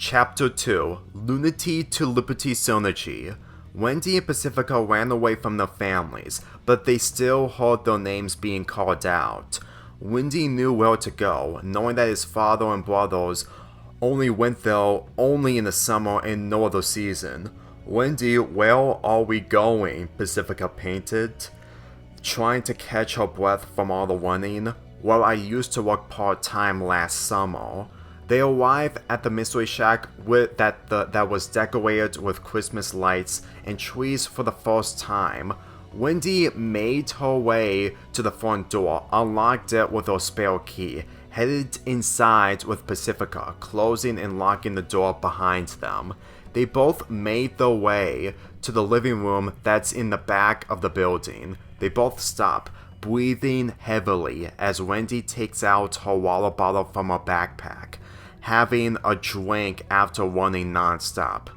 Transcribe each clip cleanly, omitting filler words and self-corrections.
Chapter 2 Lunity to Liberty Synergy. Wendy and Pacifica ran away from their families, but they still heard their names being called out. Wendy knew where to go, knowing that his father and brothers only went there only in the summer and no other season. Wendy, where are we going? Pacifica painted, trying to catch her breath from all the running. Well, I used to work part-time last summer. They arrived at the mystery shack that was decorated with Christmas lights and trees for the first time. Wendy made her way to the front door, unlocked it with her spare key, headed inside with Pacifica, closing and locking the door behind them. They both made their way to the living room that's in the back of the building. They both stop, breathing heavily as Wendy takes out her water bottle from her backpack, having a drink after running non-stop.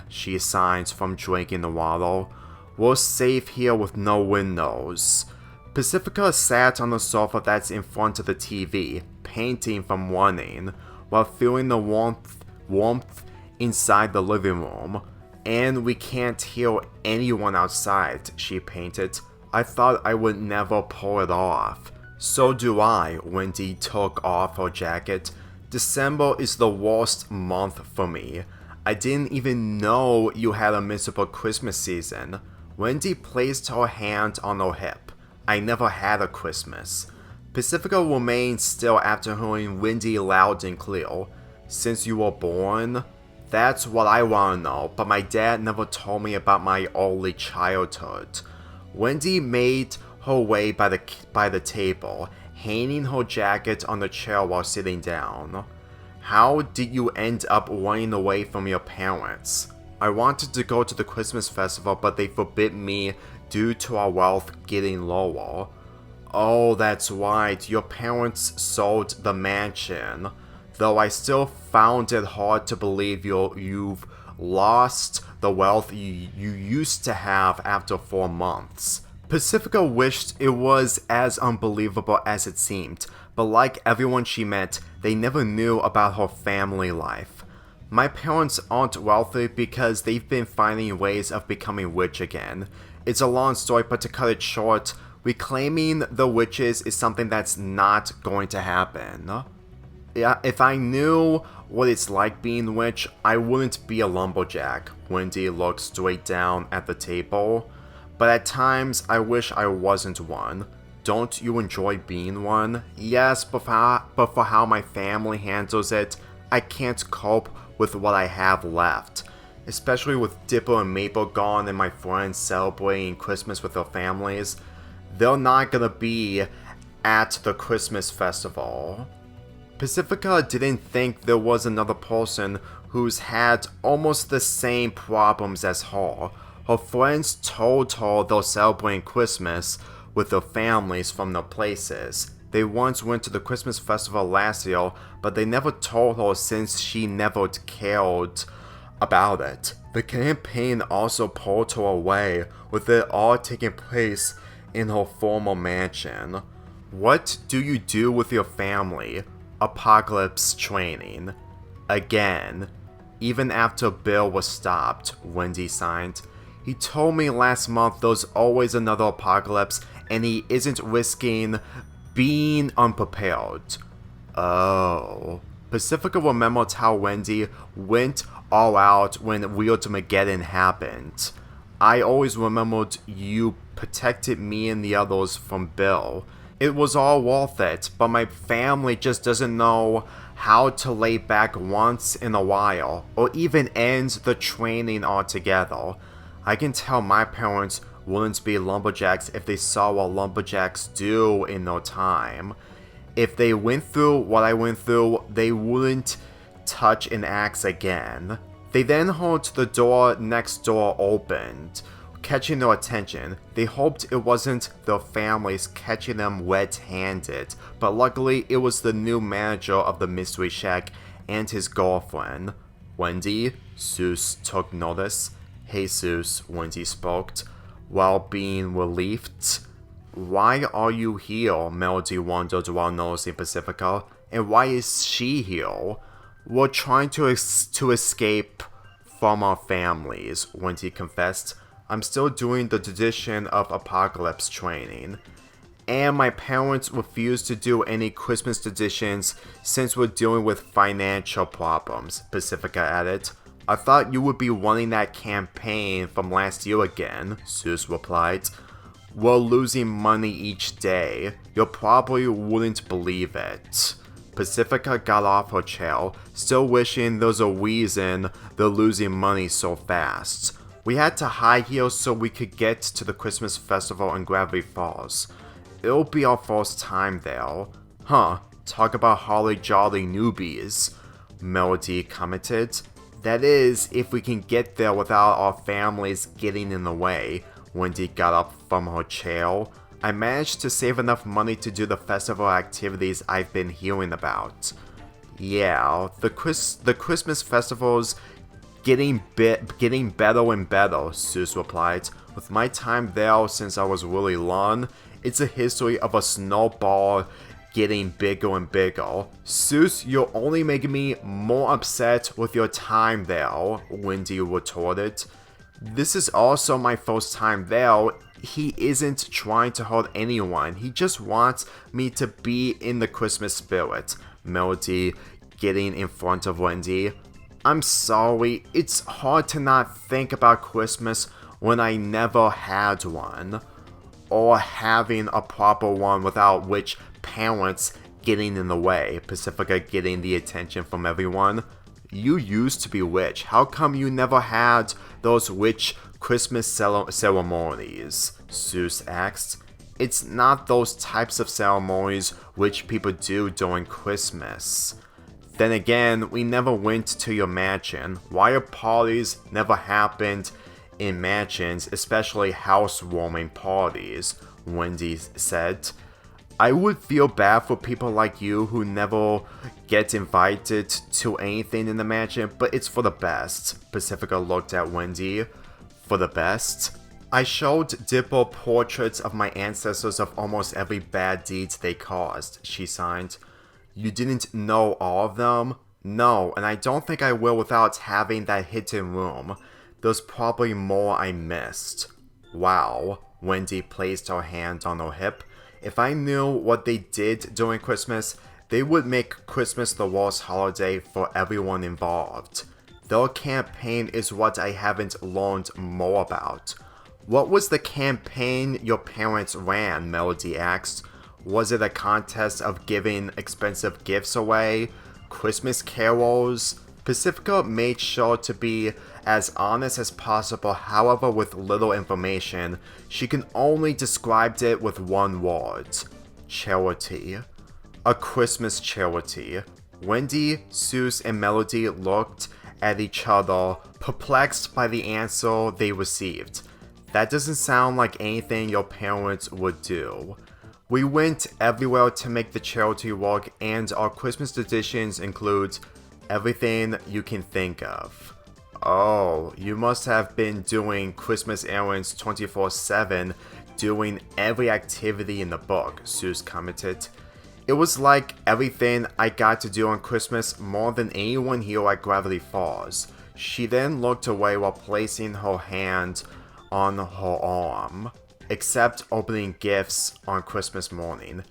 She sighs from drinking the water. We're safe here with no windows. Pacifica sat on the sofa that's in front of the TV, painting from running, while feeling the warmth inside the living room. And we can't hear anyone outside, she painted. I thought I would never pull it off. So do I, Wendy took off her jacket. December is the worst month for me. I didn't even know you had a miserable Christmas season. Wendy placed her hand on her hip. I never had a Christmas. Pacifica remained still after hearing Wendy loud and clear. Since you were born? That's what I want to know, but my dad never told me about my early childhood. Wendy made her way by the table, hanging her jacket on the chair while sitting down. How did you end up running away from your parents? I wanted to go to the Christmas festival, but they forbid me due to our wealth getting lower. Oh, that's right, your parents sold the mansion. Though I still found it hard to believe you've lost the wealth you used to have after 4 months. Pacifica wished it was as unbelievable as it seemed, but like everyone she met, they never knew about her family life. My parents aren't wealthy because they've been finding ways of becoming rich again. It's a long story, but to cut it short, reclaiming the riches is something that's not going to happen. Yeah, if I knew what it's like being rich, I wouldn't be a lumberjack. Wendy looked straight down at the table. But at times, I wish I wasn't one. Don't you enjoy being one? Yes, but for how my family handles it, I can't cope with what I have left. Especially with Dipper and Maple gone and my friends celebrating Christmas with their families. They're not gonna be at the Christmas festival. Pacifica didn't think there was another person who's had almost the same problems as her. Her friends told her they're celebrating Christmas with their families from their places. They once went to the Christmas festival last year, but they never told her since she never cared about it. The campaign also pulled her away, with it all taking place in her former mansion. What do you do with your family? Apocalypse training. Again. Even after Bill was stopped, Wendy signed. He told me last month there's always another apocalypse and he isn't risking being unprepared. Oh. Pacifica remembered how Wendy went all out when Weird Mageddon happened. I always remembered you protected me and the others from Bill. It was all worth it, but my family just doesn't know how to lay back once in a while, or even end the training altogether. I can tell my parents wouldn't be lumberjacks if they saw what lumberjacks do in their time. If they went through what I went through, they wouldn't touch an axe again. They then heard the door next door opened, catching their attention. They hoped it wasn't their families catching them red-handed, but luckily it was the new manager of the Mystery Shack and his girlfriend. Wendy? Soos took notice. Hey Soos, Wendy spoke, while being relieved. Why are you here? Melody wondered while noticing Pacifica. And why is she here? We're trying to escape from our families, Wendy confessed. I'm still doing the tradition of apocalypse training. And my parents refuse to do any Christmas traditions since we're dealing with financial problems, Pacifica added. I thought you would be running that campaign from last year again, Soos replied. We're losing money each day. You probably wouldn't believe it. Pacifica got off her chair, still wishing there's a reason they're losing money so fast. We had to high heel so we could get to the Christmas festival in Gravity Falls. It'll be our first time there. Huh, talk about holly jolly newbies, Melody commented. That is, if we can get there without our families getting in the way. Wendy got up from her chair. I managed to save enough money to do the festival activities I've been hearing about. Yeah, the Christmas festivals getting better and better, Soos replied. With my time there since I was really young, it's a history of a snowball getting bigger and bigger. Soos, you're only making me more upset with your time there, Wendy retorted. This is also my first time there. He isn't trying to hurt anyone. He just wants me to be in the Christmas spirit. Melody getting in front of Wendy. I'm sorry, it's hard to not think about Christmas when I never had one. Or having a proper one without which parents getting in the way. Pacifica getting the attention from everyone. You used to be rich. How come you never had those rich Christmas ceremonies? Soos asked. It's not those types of ceremonies rich people do during Christmas. Then again, we never went to your mansion. Why your parties never happened in mansions, especially housewarming parties, Wendy said. I would feel bad for people like you who never get invited to anything in the mansion, but it's for the best. Pacifica looked at Wendy. For the best? I showed Dipper portraits of my ancestors of almost every bad deed they caused, she signed. You didn't know all of them? No, and I don't think I will without having that hidden room. There's probably more I missed. Wow. Wendy placed her hand on her hip. If I knew what they did during Christmas, they would make Christmas the worst holiday for everyone involved. Their campaign is what I haven't learned more about. What was the campaign your parents ran? Melody asked. Was it a contest of giving expensive gifts away? Christmas carols? Pacifica made sure to be as honest as possible, however with little information. She can only describe it with one word. Charity. A Christmas charity. Wendy, Soos, and Melody looked at each other, perplexed by the answer they received. That doesn't sound like anything your parents would do. We went everywhere to make the charity work, and our Christmas traditions include everything you can think of. Oh, you must have been doing Christmas errands 24/7, doing every activity in the book, Soos commented. It was like everything I got to do on Christmas more than anyone here at Gravity Falls. She then looked away while placing her hand on her arm. Except opening gifts on Christmas morning.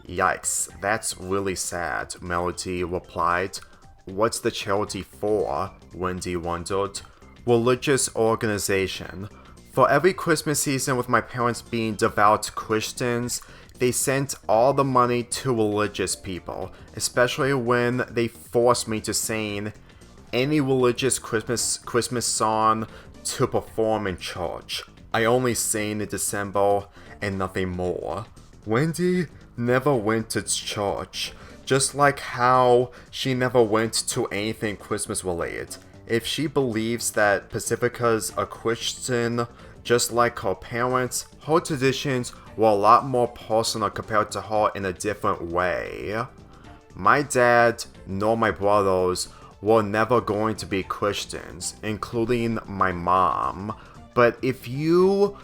Yikes, that's really sad, Melody replied. What's the charity for? Wendy wondered. Religious organization. For every Christmas season with my parents being devout Christians, they sent all the money to religious people, especially when they forced me to sing any religious Christmas song to perform in church. I only sang in December and nothing more. Wendy never went to church, just like how she never went to anything Christmas related. If she believes that Pacifica's a Christian, just like her parents, her traditions were a lot more personal compared to her in a different way. My dad, nor my brothers, were never going to be Christians, including my mom. But if your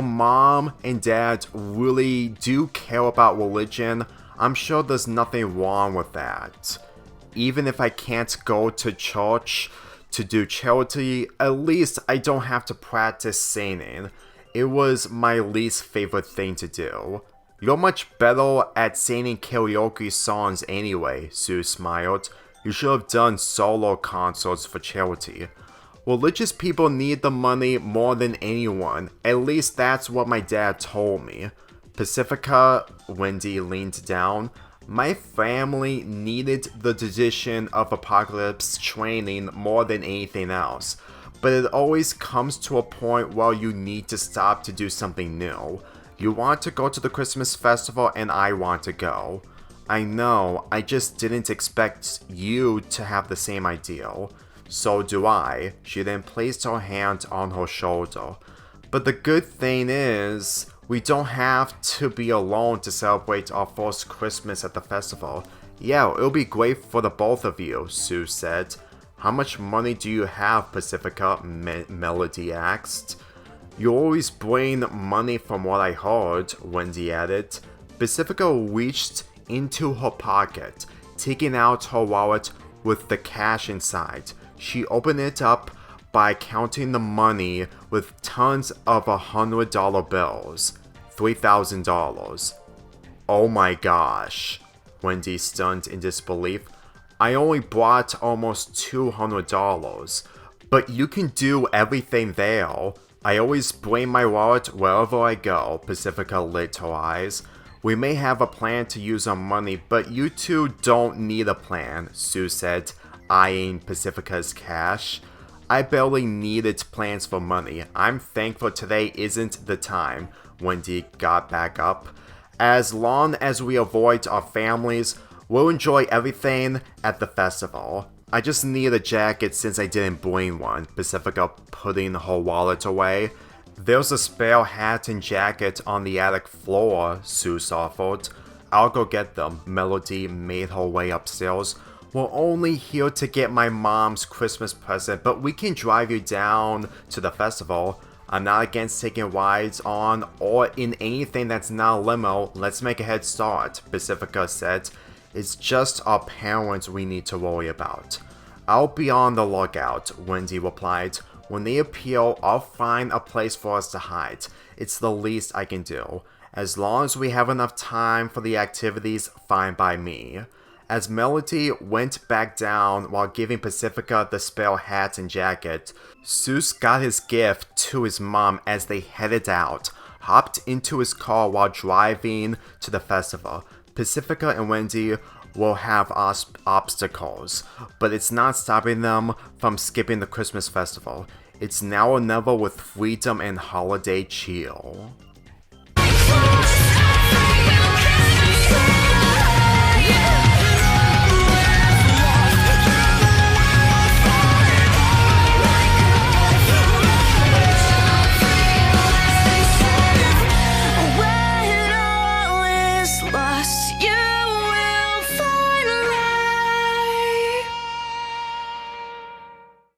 mom and dad really do care about religion, I'm sure there's nothing wrong with that. even if I can't go to church to do charity, at least I don't have to practice singing. It was my least favorite thing to do. You're much better at singing karaoke songs anyway, Soos smiled. You should have done solo concerts for charity. Religious people need the money more than anyone. At least that's what my dad told me. Pacifica, Wendy leaned down. My family needed the tradition of apocalypse training more than anything else. But it always comes to a point where you need to stop to do something new. You want to go to the Christmas festival and I want to go. I know, I just didn't expect you to have the same ideal. So do I. She then placed her hand on her shoulder. But the good thing is, we don't have to be alone to celebrate our first Christmas at the festival. Yeah, it'll be great for the both of you, Soos said. How much money do you have, Pacifica? Melody asked. You always bring money from what I heard, Wendy added. Pacifica reached into her pocket, taking out her wallet with the cash inside. She opened it up by counting the money with tons of $100 bills. $3,000. Oh my gosh, Wendy stunned in disbelief. I only brought almost $200. But you can do everything there. I always bring my wallet wherever I go, Pacifica lit her eyes. We may have a plan to use our money, but you two don't need a plan, Soos said, eyeing Pacifica's cash. I barely needed plans for money. I'm thankful today isn't the time, Wendy got back up. As long as we avoid our families, we'll enjoy everything at the festival. I just need a jacket since I didn't bring one, Pacifica putting her wallet away. There's a spare hat and jacket on the attic floor, Soos offered. I'll go get them. Melody made her way upstairs. We're only here to get my mom's Christmas present, but we can drive you down to the festival. I'm not against taking rides on or in anything that's not a limo. Let's make a head start, Pacifica said. It's just our parents we need to worry about. I'll be on the lookout, Wendy replied. When they appear, I'll find a place for us to hide. It's the least I can do. As long as we have enough time for the activities, fine by me. As Melody went back down while giving Pacifica the spare hat and jacket, Soos got his gift to his mom as they headed out, hopped into his car while driving to the festival. Pacifica and Wendy will have obstacles, but it's not stopping them from skipping the Christmas festival. It's now or never with freedom and holiday chill.